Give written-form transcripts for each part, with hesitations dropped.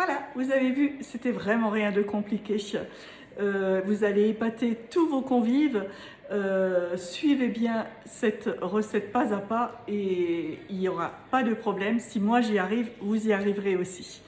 Voilà, vous avez vu, c'était vraiment rien de compliqué. Vous allez épater tous vos convives. Suivez bien cette recette pas à pas et il n'y aura pas de problème. Si moi j'y arrive, vous y arriverez aussi.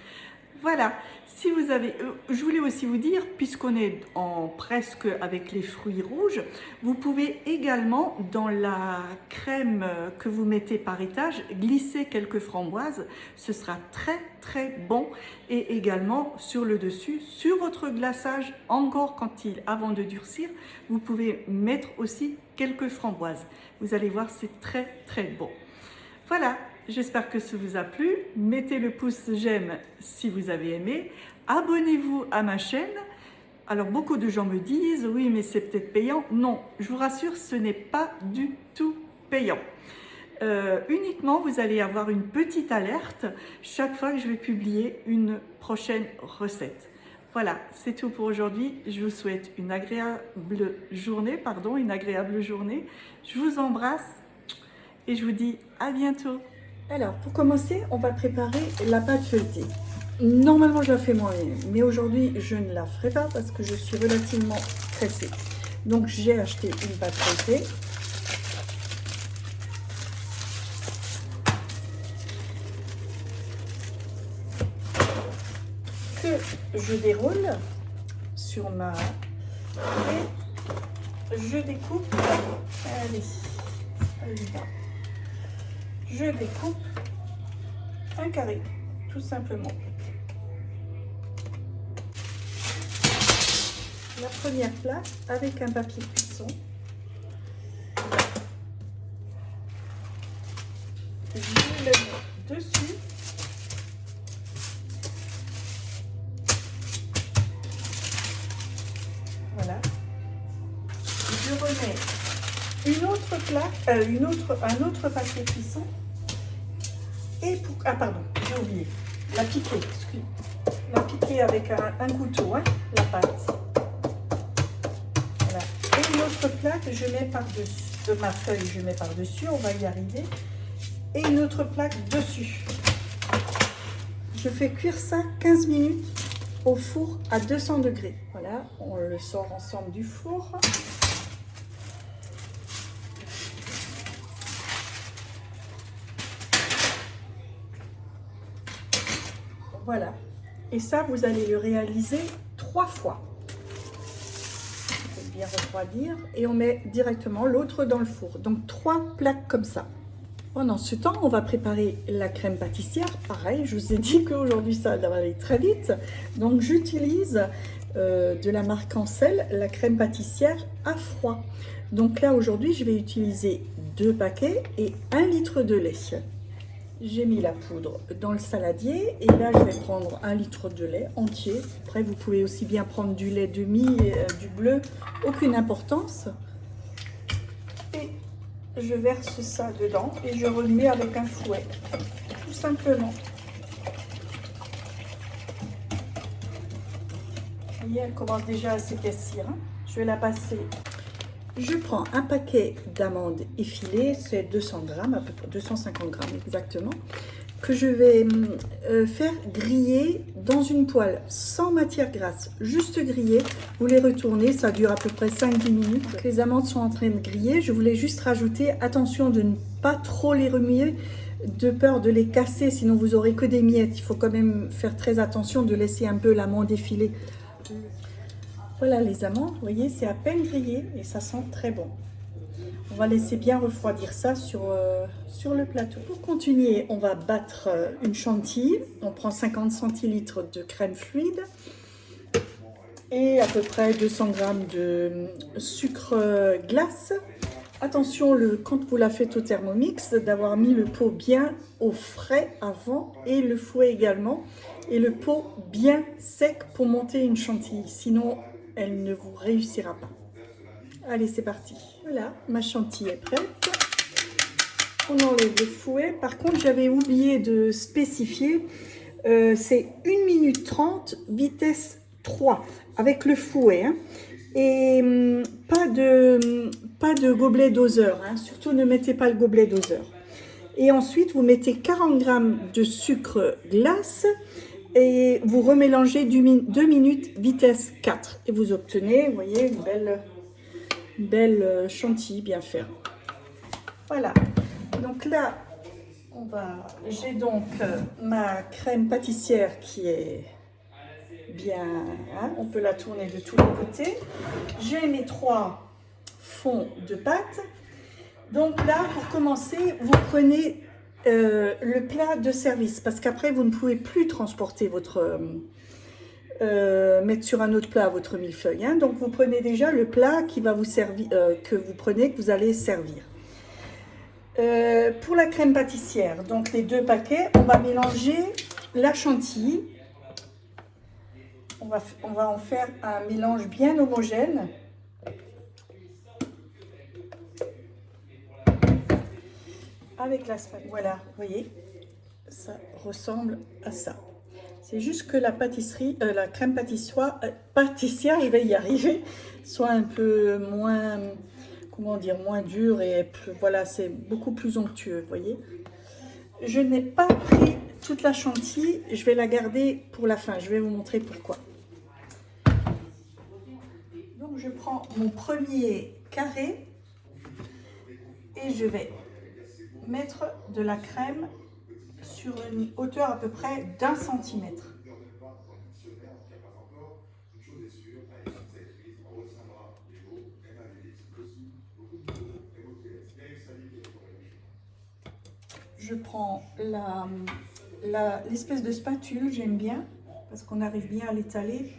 Voilà, si vous avez, je voulais aussi vous dire, puisqu'on est en presque avec les fruits rouges, vous pouvez également dans la crème que vous mettez par étage glisser quelques framboises. Ce sera très très bon. Et également sur le dessus, sur votre glaçage, encore avant de durcir, vous pouvez mettre aussi quelques framboises. Vous allez voir, c'est très très bon. Voilà, j'espère que ça vous a plu. Mettez le pouce j'aime si vous avez aimé. Abonnez-vous à ma chaîne. Alors beaucoup de gens me disent, oui mais c'est peut-être payant. Non, je vous rassure, ce n'est pas du tout payant. Uniquement, vous allez avoir une petite alerte chaque fois que je vais publier une prochaine recette. Voilà, c'est tout pour aujourd'hui. Je vous souhaite une agréable journée, Je vous embrasse et je vous dis à bientôt. Alors, pour commencer, on va préparer la pâte feuilletée. Normalement, je la fais moi-même, mais aujourd'hui, je ne la ferai pas parce que je suis relativement pressée. Donc, j'ai acheté une pâte feuilletée. Que je déroule sur ma... Et je découpe... Allez, je découpe un carré, tout simplement. La première plaque avec un papier cuisson. Je le mets dessus. Voilà. Je remets une autre plaque, un autre papier cuisson. Et pour... Ah pardon, j'ai oublié. La piquer, excusez. La piquer avec un couteau, hein, la pâte. Voilà. Et une autre plaque, je mets par-dessus. De ma feuille, je mets par-dessus, on va y arriver. Et une autre plaque dessus. Je fais cuire ça 15 minutes au four à 200 degrés. Voilà, on le sort ensemble du four. Voilà. Et ça, vous allez le réaliser 3 fois. Bien refroidir. Et on met directement l'autre dans le four. Donc 3 plaques comme ça. Pendant ce temps, on va préparer la crème pâtissière. Pareil, je vous ai dit qu'aujourd'hui, ça va aller très vite. Donc j'utilise de la marque Ancel, la crème pâtissière à froid. Donc là, aujourd'hui, je vais utiliser 2 paquets et 1 litre de lait. J'ai mis la poudre dans le saladier et là je vais prendre 1 litre de lait entier. Après vous pouvez aussi bien prendre du lait demi, du bleu, aucune importance. Et je verse ça dedans et je remets avec un fouet, tout simplement. Vous voyez, elle commence déjà à s'épaissir. Hein. Je vais la passer. Je prends un paquet d'amandes effilées, c'est 200 grammes, à peu près 250 grammes exactement, que je vais faire griller dans une poêle sans matière grasse, juste griller. Vous les retournez, ça dure à peu près 5-10 minutes. Les amandes sont en train de griller, je voulais juste rajouter, attention de ne pas trop les remuer, de peur de les casser, sinon vous aurez que des miettes. Il faut quand même faire très attention de laisser un peu l'amande effilée. Voilà les amandes, vous voyez, c'est à peine grillé et ça sent très bon. On va laisser bien refroidir ça sur le plateau. Pour continuer, on va battre une chantilly. On prend 50 centilitres de crème fluide et à peu près 200 grammes de sucre glace. Attention, quand vous la faites au Thermomix, d'avoir mis le pot bien au frais avant et le fouet également. Et le pot bien sec pour monter une chantilly, sinon elle ne vous réussira pas. Allez, c'est parti. Voilà, ma chantilly est prête. On enlève le fouet. Par contre, j'avais oublié de spécifier, c'est 1 minute 30, vitesse 3, avec le fouet. Hein. Et pas de gobelet doseur, hein. Surtout ne mettez pas le gobelet doseur. Et ensuite, vous mettez 40 grammes de sucre glace Et vous remélangez 2 minutes vitesse 4. Et vous obtenez, vous voyez, une belle chantilly bien ferme. Voilà. Donc là, j'ai donc ma crème pâtissière qui est bien, hein, on peut la tourner de tous les côtés. J'ai mes 3 fonds de pâte. Donc là, pour commencer, vous prenez le plat de service, parce qu'après, vous ne pouvez plus transporter votre... mettre sur un autre plat votre millefeuille. Hein. Donc, vous prenez déjà le plat qui va vous servir, que vous allez servir. Pour la crème pâtissière, donc les 2 paquets, on va mélanger la chantilly. On va en faire un mélange bien homogène. Avec la spatule. Voilà, vous voyez, ça ressemble à ça. C'est juste que la pâtisserie, la crème pâtissière, je vais y arriver, soit un peu moins, comment dire, moins dure et plus, voilà, c'est beaucoup plus onctueux, vous voyez. Je n'ai pas pris toute la chantilly, je vais la garder pour la fin, je vais vous montrer pourquoi. Donc je prends mon premier carré et je vais mettre de la crème sur une hauteur à peu près d'1 centimètre. Je prends l'espèce de spatule, j'aime bien, parce qu'on arrive bien à l'étaler.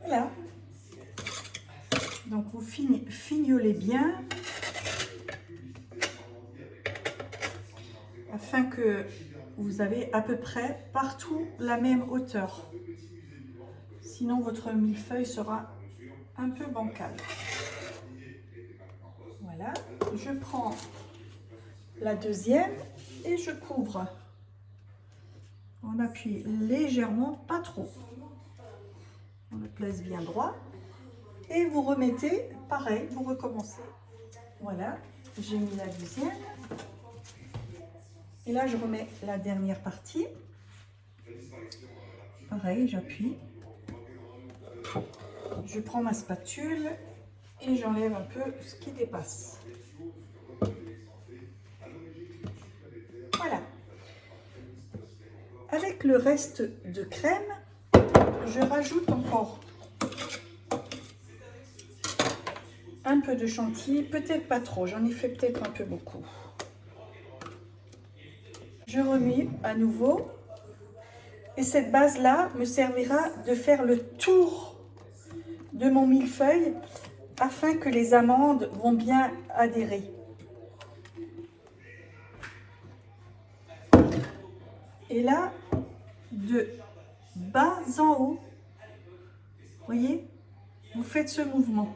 Voilà. Donc vous fignolez bien, afin que vous avez à peu près partout la même hauteur. Sinon votre millefeuille sera un peu bancal. Voilà, je prends la deuxième et je couvre. On appuie légèrement, pas trop. On le place bien droit. Et vous remettez, pareil, vous recommencez. Voilà, j'ai mis la deuxième. Et là, je remets la dernière partie. Pareil, j'appuie. Je prends ma spatule et j'enlève un peu ce qui dépasse. Voilà. Avec le reste de crème, je rajoute encore un peu de chantilly, peut-être pas trop, j'en ai fait peut-être un peu beaucoup. Je remue à nouveau et cette base-là me servira de faire le tour de mon millefeuille afin que les amandes vont bien adhérer. Et là, de bas en haut, vous voyez, vous faites ce mouvement.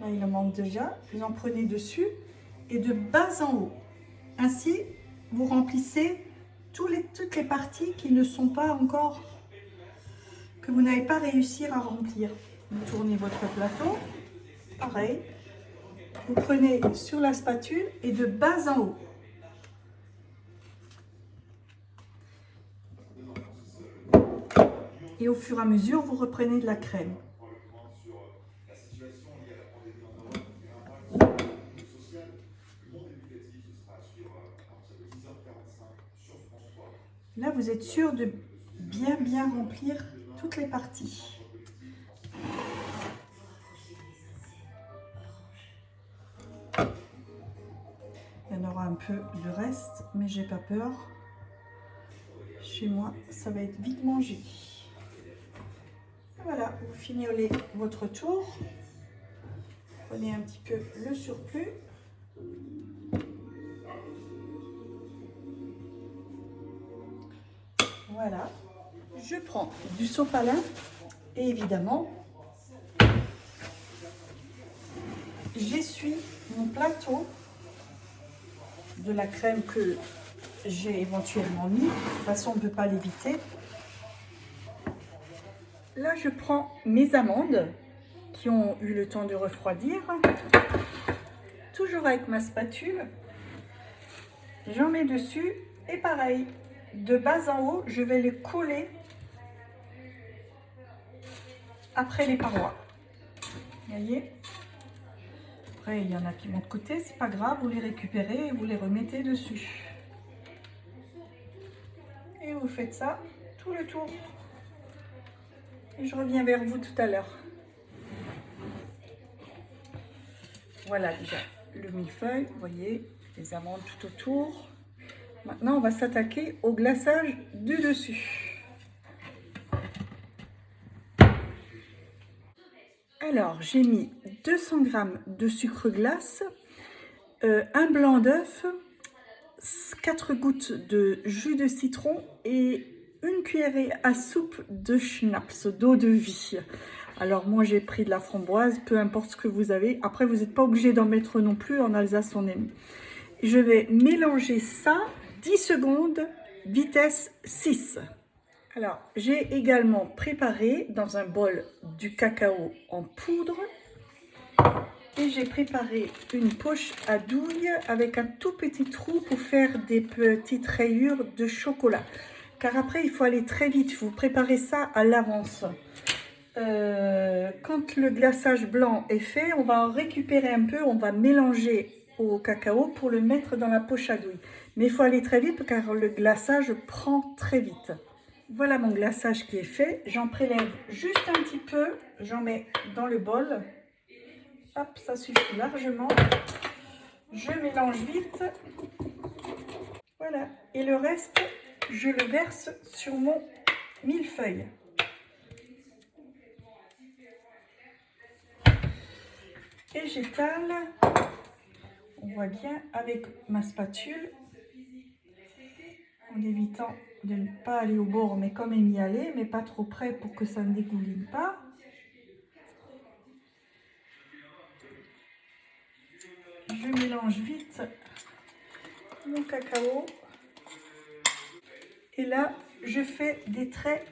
Là, il en manque déjà. Vous en prenez dessus et de bas en haut. Ainsi, vous remplissez toutes les parties qui ne sont pas encore, que vous n'avez pas réussi à remplir. Vous tournez votre plateau. Pareil. Vous prenez sur la spatule et de bas en haut. Et au fur et à mesure, vous reprenez de la crème. Là, vous êtes sûr de bien remplir toutes les parties. Il y en aura un peu de reste, mais j'ai pas peur. Chez moi, ça va être vite mangé. Et voilà, vous fignolez votre tour. Prenez un petit peu le surplus. Voilà, je prends du sopalin et évidemment, j'essuie mon plateau de la crème que j'ai éventuellement mis. De toute façon, on ne peut pas l'éviter. Là, je prends mes amandes qui ont eu le temps de refroidir. toujours avec ma spatule, j'en mets dessus et pareil, de bas en haut, je vais les coller après les parois. Vous voyez? Après, il y en a qui vont de côté, c'est pas grave, vous les récupérez et vous les remettez dessus. Et vous faites ça tout le tour. Et je reviens vers vous tout à l'heure. Voilà déjà le millefeuille, vous voyez, les amandes tout autour. Maintenant, on va s'attaquer au glaçage du dessus. Alors, j'ai mis 200 g de sucre glace, un blanc d'œuf, 4 gouttes de jus de citron et une cuillerée à soupe de schnapps, d'eau de vie. Alors moi j'ai pris de la framboise, peu importe ce que vous avez. Après vous n'êtes pas obligé d'en mettre non plus, en Alsace on aime. Je vais mélanger ça 10 secondes, vitesse 6. Alors j'ai également préparé dans un bol du cacao en poudre. Et j'ai préparé une poche à douille avec un tout petit trou pour faire des petites rayures de chocolat. Car après, il faut aller très vite. Vous préparez ça à l'avance. Quand le glaçage blanc est fait, on va en récupérer un peu. On va mélanger au cacao pour le mettre dans la poche à douille. Mais il faut aller très vite car le glaçage prend très vite. Voilà mon glaçage qui est fait. J'en prélève juste un petit peu. J'en mets dans le bol. Hop, ça suffit largement. Je mélange vite. Voilà. Et le reste, je le verse sur mon millefeuille. Et j'étale, on voit bien, avec ma spatule, en évitant de ne pas aller au bord, mais quand même y aller, mais pas trop près pour que ça ne dégouline pas. Je mélange vite mon cacao. Et là, je fais des traits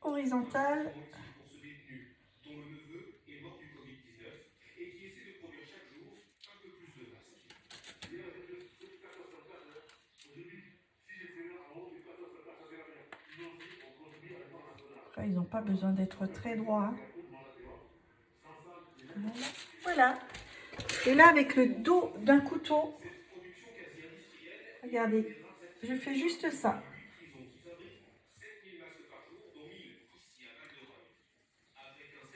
horizontaux. Après, ils n'ont pas besoin d'être très droits. Voilà. Et là, avec le dos d'un couteau, regardez, je fais juste ça.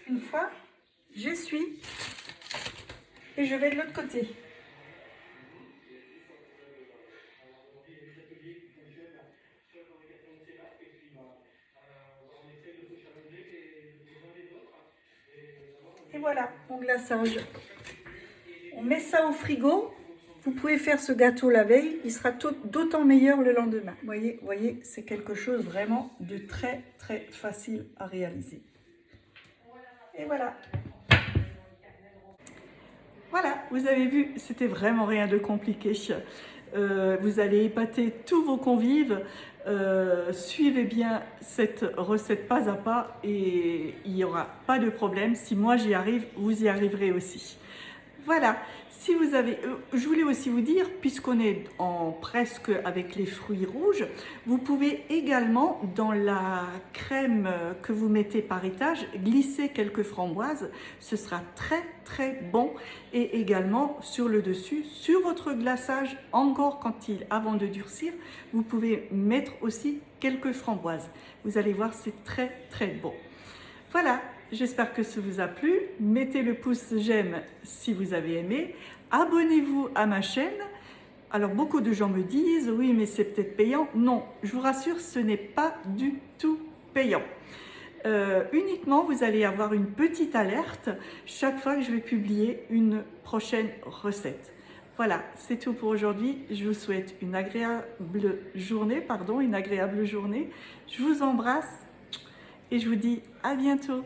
Une fois, j'essuie et je vais de l'autre côté. Et voilà mon glaçage. On met ça au frigo. Vous pouvez faire ce gâteau la veille, il sera d'autant meilleur le lendemain. Vous voyez, c'est quelque chose vraiment de très très facile à réaliser. Et voilà. Voilà, vous avez vu, c'était vraiment rien de compliqué. Vous allez épater tous vos convives. Suivez bien cette recette pas à pas et il n'y aura pas de problème. Si moi j'y arrive, vous y arriverez aussi. Voilà, si vous avez, je voulais aussi vous dire, puisqu'on est presque avec les fruits rouges, vous pouvez également dans la crème que vous mettez par étage, glisser quelques framboises, ce sera très très bon. Et également sur le dessus, sur votre glaçage, encore avant de durcir, vous pouvez mettre aussi quelques framboises. Vous allez voir, c'est très très bon. Voilà. J'espère que ça vous a plu. Mettez le pouce j'aime si vous avez aimé. Abonnez-vous à ma chaîne. Alors beaucoup de gens me disent oui mais c'est peut-être payant. Non, je vous rassure, ce n'est pas du tout payant. Uniquement vous allez avoir une petite alerte chaque fois que je vais publier une prochaine recette. Voilà, c'est tout pour aujourd'hui. Je vous souhaite une agréable journée. Je vous embrasse et je vous dis à bientôt.